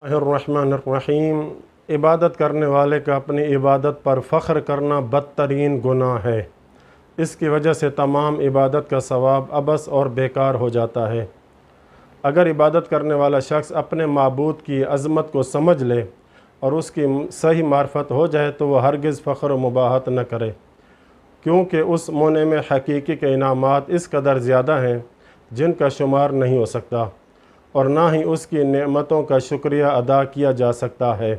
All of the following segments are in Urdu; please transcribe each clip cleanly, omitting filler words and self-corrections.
الرحمن عبادت کرنے والے کا اپنی عبادت پر فخر کرنا بدترین گناہ ہے۔ اس کی وجہ سے تمام عبادت کا ثواب عبث اور بیکار ہو جاتا ہے۔ اگر عبادت کرنے والا شخص اپنے معبود کی عظمت کو سمجھ لے اور اس کی صحیح معرفت ہو جائے تو وہ ہرگز فخر و مباحت نہ کرے، کیونکہ اس منعم حقیقی کے انعامات اس قدر زیادہ ہیں جن کا شمار نہیں ہو سکتا، اور نہ ہی اس کی نعمتوں کا شکریہ ادا کیا جا سکتا ہے۔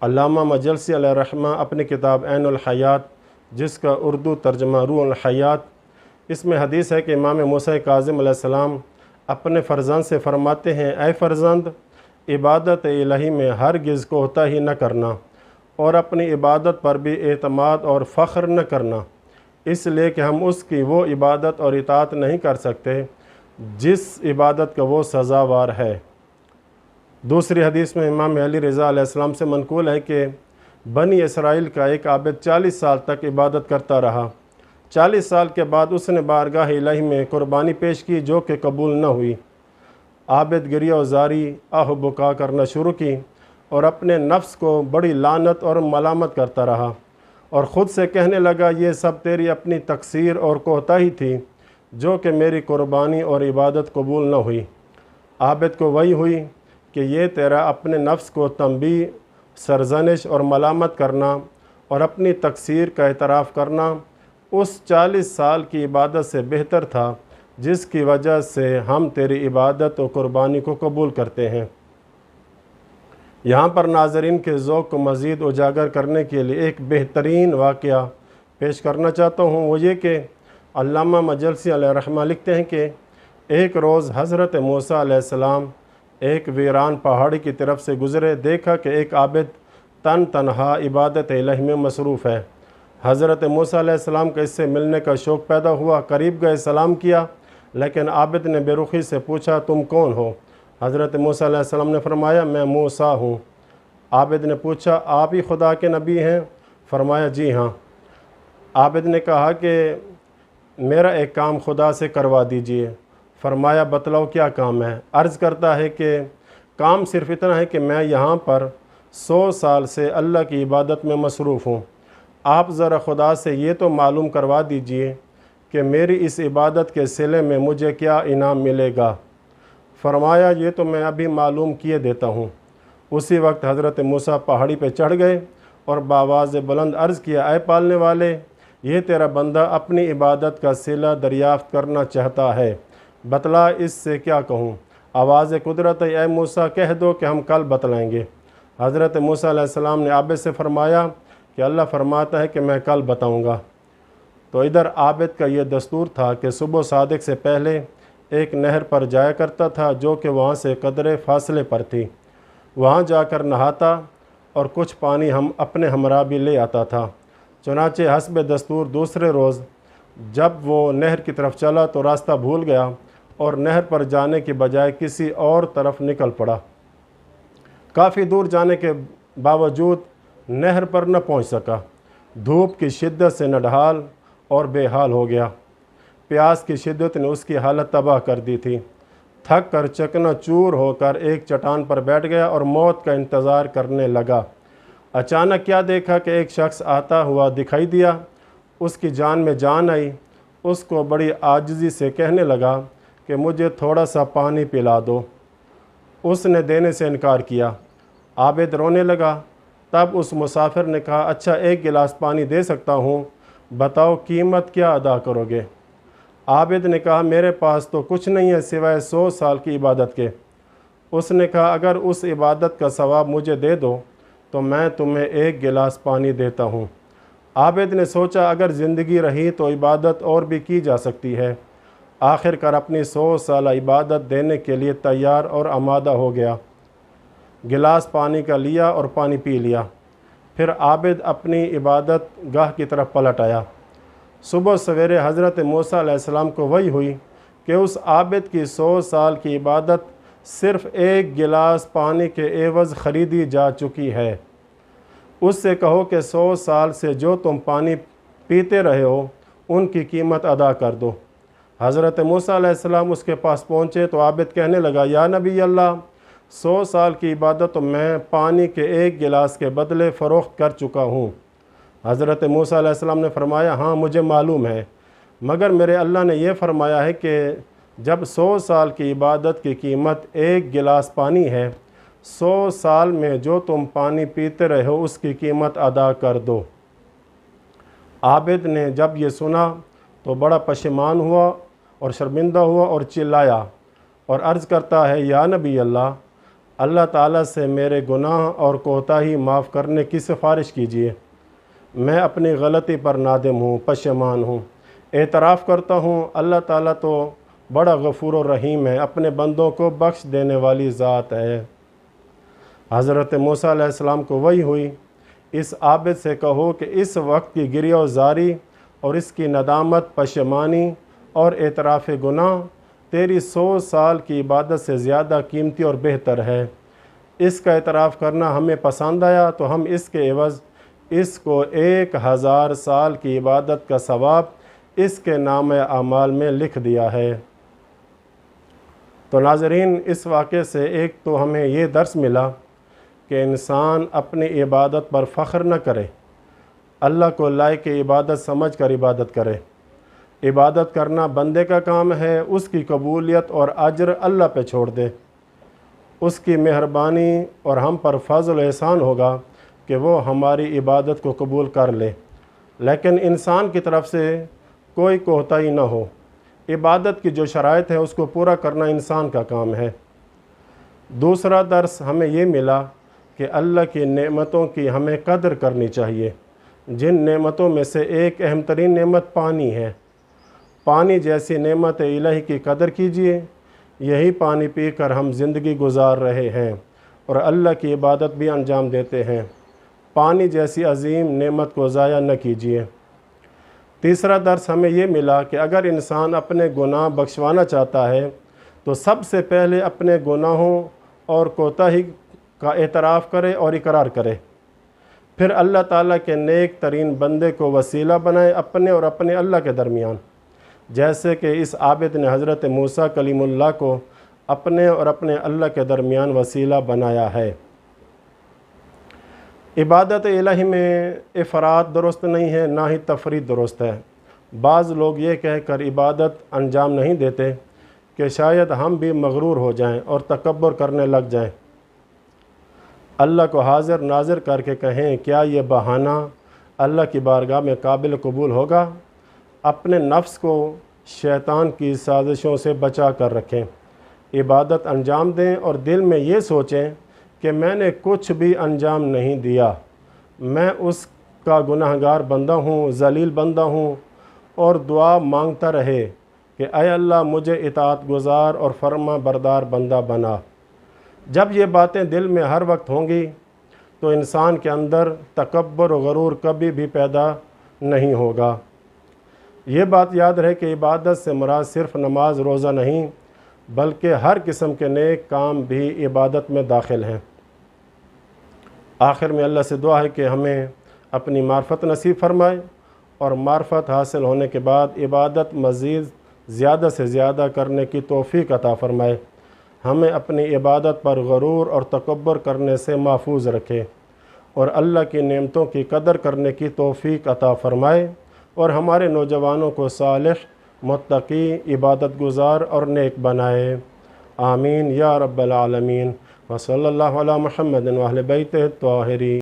علامہ مجلسی علیہ الرحمہ اپنی کتاب عین الحیات، جس کا اردو ترجمہ روح الحیات، اس میں حدیث ہے کہ امام موسیٰ کاظم علیہ السلام اپنے فرزند سے فرماتے ہیں، اے فرزند، عبادت الہی میں ہرگز کوتاہی نہ کرنا اور اپنی عبادت پر بھی اعتماد اور فخر نہ کرنا، اس لیے کہ ہم اس کی وہ عبادت اور اطاعت نہیں کر سکتے جس عبادت کا وہ سزاوار ہے۔ دوسری حدیث میں امام علی رضا علیہ السلام سے منقول ہے کہ بنی اسرائیل کا ایک عابد 40 سال تک عبادت کرتا رہا۔ 40 سال کے بعد اس نے بارگاہ الہی میں قربانی پیش کی جو کہ قبول نہ ہوئی۔ عابد گریہ و زاری، آہ و بکا کرنا شروع کی اور اپنے نفس کو بڑی لعنت اور ملامت کرتا رہا، اور خود سے کہنے لگا، یہ سب تیری اپنی تقصیر اور کوتاہی تھی جو کہ میری قربانی اور عبادت قبول نہ ہوئی۔ عابد کو وحی ہوئی کہ یہ تیرا اپنے نفس کو تنبیہ، سرزنش اور ملامت کرنا اور اپنی تقصیر کا اعتراف کرنا اس 40 سال کی عبادت سے بہتر تھا جس کی وجہ سے ہم تیری عبادت و قربانی کو قبول کرتے ہیں۔ یہاں پر ناظرین کے ذوق کو مزید اجاگر کرنے کے لیے ایک بہترین واقعہ پیش کرنا چاہتا ہوں، وہ یہ کہ علامہ مجلسی علیہ الرحمہ لکھتے ہیں کہ ایک روز حضرت موسیٰ علیہ السلام ایک ویران پہاڑی کی طرف سے گزرے، دیکھا کہ ایک عابد تنہا عبادت الہی میں مصروف ہے۔ حضرت موسیٰ علیہ السلام کو اس سے ملنے کا شوق پیدا ہوا، قریب گئے، سلام کیا، لیکن عابد نے بے رخی سے پوچھا، تم کون ہو؟ حضرت موسیٰ علیہ السلام نے فرمایا، میں موسیٰ ہوں۔ عابد نے پوچھا، آپ ہی خدا کے نبی ہیں؟ فرمایا، جی ہاں۔ عابد نے کہا کہ میرا ایک کام خدا سے کروا دیجئے۔ فرمایا، بتلاؤ کیا کام ہے؟ عرض کرتا ہے کہ کام صرف اتنا ہے کہ میں یہاں پر 100 سال سے اللہ کی عبادت میں مصروف ہوں، آپ ذرا خدا سے یہ تو معلوم کروا دیجئے کہ میری اس عبادت کے صلے میں مجھے کیا انعام ملے گا۔ فرمایا، یہ تو میں ابھی معلوم کیے دیتا ہوں۔ اسی وقت حضرت موسیٰ پہاڑی پہ چڑھ گئے اور بآواز بلند عرض کیا، اے پالنے والے، یہ تیرا بندہ اپنی عبادت کا صلہ دریافت کرنا چاہتا ہے، بتلا اس سے کیا کہوں؟ آواز قدرت، اے موسیٰ، کہہ دو کہ ہم کل بتلائیں گے۔ حضرت موسیٰ علیہ السلام نے عابد سے فرمایا کہ اللہ فرماتا ہے کہ میں کل بتاؤں گا۔ تو ادھر عابد کا یہ دستور تھا کہ صبح صادق سے پہلے ایک نہر پر جایا کرتا تھا جو کہ وہاں سے قدرے فاصلے پر تھی، وہاں جا کر نہاتا اور کچھ پانی ہم اپنے ہمراہ بھی لے آتا تھا۔ چنانچہ حسب دستور دوسرے روز جب وہ نہر کی طرف چلا تو راستہ بھول گیا اور نہر پر جانے کی بجائے کسی اور طرف نکل پڑا۔ کافی دور جانے کے باوجود نہر پر نہ پہنچ سکا، دھوپ کی شدت سے نڈھال اور بے حال ہو گیا، پیاس کی شدت نے اس کی حالت تباہ کر دی تھی۔ تھک کر چکنا چور ہو کر ایک چٹان پر بیٹھ گیا اور موت کا انتظار کرنے لگا۔ اچانک کیا دیکھا کہ ایک شخص آتا ہوا دکھائی دیا، اس کی جان میں جان آئی، اس کو بڑی عاجزی سے کہنے لگا کہ مجھے تھوڑا سا پانی پلا دو۔ اس نے دینے سے انکار کیا۔ عابد رونے لگا۔ تب اس مسافر نے کہا، اچھا ایک گلاس پانی دے سکتا ہوں، بتاؤ قیمت کیا ادا کرو گے؟ عابد نے کہا، میرے پاس تو کچھ نہیں ہے سوائے 100 سال کی عبادت کے۔ اس نے کہا، اگر اس عبادت کا ثواب مجھے دے دو تو میں تمہیں ایک گلاس پانی دیتا ہوں۔ عابد نے سوچا اگر زندگی رہی تو عبادت اور بھی کی جا سکتی ہے۔ آخر کار اپنی 100 سالہ عبادت دینے کے لیے تیار اور آمادہ ہو گیا۔ گلاس پانی کا لیا اور پانی پی لیا۔ پھر عابد اپنی عبادت گاہ کی طرف پلٹ آیا۔ صبح سویرے حضرت موسیٰ علیہ السلام کو وحی ہوئی کہ اس عابد کی 100 سال کی عبادت صرف ایک گلاس پانی کے عوض خریدی جا چکی ہے۔ اس سے کہو کہ 100 سال سے جو تم پانی پیتے رہے ہو ان کی قیمت ادا کر دو۔ حضرت موسیٰ علیہ السلام اس کے پاس پہنچے تو عابد کہنے لگا، یا نبی اللہ، 100 سال کی عبادت تو میں پانی کے ایک گلاس کے بدلے فروخت کر چکا ہوں۔ حضرت موسیٰ علیہ السلام نے فرمایا ہاں مجھے معلوم ہے، مگر میرے اللہ نے یہ فرمایا ہے کہ جب 100 سال کی عبادت کی قیمت ایک گلاس پانی ہے، 100 سال میں جو تم پانی پیتے رہے ہو اس کی قیمت ادا کر دو۔ عابد نے جب یہ سنا تو بڑا پشیمان ہوا اور شرمندہ ہوا اور چلایا اور عرض کرتا ہے یا نبی اللہ، اللہ تعالیٰ سے میرے گناہ اور کوتاہی معاف کرنے کی سفارش کیجیے۔ میں اپنی غلطی پر نادم ہوں، پشیمان ہوں، اعتراف کرتا ہوں اللہ تعالیٰ تو بڑا غفور و رحیم ہے، اپنے بندوں کو بخش دینے والی ذات ہے۔ حضرت موسیٰ علیہ السلام کو وحی ہوئی، اس عابد سے کہو کہ اس وقت کی گریہ و زاری اور اس کی ندامت، پشیمانی اور اعتراف گناہ تیری 100 سال کی عبادت سے زیادہ قیمتی اور بہتر ہے۔ اس کا اعتراف کرنا ہمیں پسند آیا تو ہم اس کے عوض اس کو 1000 سال کی عبادت کا ثواب اس کے نام اعمال میں لکھ دیا ہے۔ تو ناظرین، اس واقعے سے ایک تو ہمیں یہ درس ملا کہ انسان اپنی عبادت پر فخر نہ کرے، اللہ کو لائق عبادت سمجھ کر عبادت کرے۔ عبادت کرنا بندے کا کام ہے، اس کی قبولیت اور اجر اللہ پہ چھوڑ دے۔ اس کی مہربانی اور ہم پر فضل و احسان ہوگا کہ وہ ہماری عبادت کو قبول کر لے، لیکن انسان کی طرف سے کوئی کوتاہی نہ ہو۔ عبادت کی جو شرائط ہیں اس کو پورا کرنا انسان کا کام ہے۔ دوسرا درس ہمیں یہ ملا کہ اللہ کی نعمتوں کی ہمیں قدر کرنی چاہیے، جن نعمتوں میں سے ایک اہم ترین نعمت پانی ہے۔ پانی جیسی نعمت الہی کی قدر کیجیے، یہی پانی پی کر ہم زندگی گزار رہے ہیں اور اللہ کی عبادت بھی انجام دیتے ہیں۔ پانی جیسی عظیم نعمت کو ضائع نہ کیجیے۔ تیسرا درس ہمیں یہ ملا کہ اگر انسان اپنے گناہ بخشوانا چاہتا ہے تو سب سے پہلے اپنے گناہوں اور کوتاہی کا اعتراف کرے اور اقرار کرے، پھر اللہ تعالیٰ کے نیک ترین بندے کو وسیلہ بنائے اپنے اور اپنے اللہ کے درمیان، جیسے کہ اس عابد نے حضرت موسیٰ کلیم اللہ کو اپنے اور اپنے اللہ کے درمیان وسیلہ بنایا ہے۔ عبادت الہی میں افراد درست نہیں ہے، نہ ہی تفرید درست ہے۔ بعض لوگ یہ کہہ کر عبادت انجام نہیں دیتے کہ شاید ہم بھی مغرور ہو جائیں اور تکبر کرنے لگ جائیں۔ اللہ کو حاضر ناظر کر کے کہیں کیا یہ بہانہ اللہ کی بارگاہ میں قابل قبول ہوگا؟ اپنے نفس کو شیطان کی سازشوں سے بچا کر رکھیں، عبادت انجام دیں اور دل میں یہ سوچیں کہ میں نے کچھ بھی انجام نہیں دیا، میں اس کا گناہگار بندہ ہوں، ذلیل بندہ ہوں، اور دعا مانگتا رہے کہ اے اللہ مجھے اطاعت گزار اور فرما بردار بندہ بنا۔ جب یہ باتیں دل میں ہر وقت ہوں گی تو انسان کے اندر تکبر و غرور کبھی بھی پیدا نہیں ہوگا۔ یہ بات یاد رہے کہ عبادت سے مراد صرف نماز روزہ نہیں، بلکہ ہر قسم کے نیک کام بھی عبادت میں داخل ہیں۔ آخر میں اللہ سے دعا ہے کہ ہمیں اپنی معرفت نصیب فرمائے اور معرفت حاصل ہونے کے بعد عبادت مزید زیادہ سے زیادہ کرنے کی توفیق عطا فرمائے، ہمیں اپنی عبادت پر غرور اور تکبر کرنے سے محفوظ رکھے اور اللہ کی نعمتوں کی قدر کرنے کی توفیق عطا فرمائے، اور ہمارے نوجوانوں کو صالح، متقی، عبادت گزار اور نیک بنائے۔ آمین یا رب العالمین۔ وصلی اللہ علی محمد و اہل بیتہ الطاہرین۔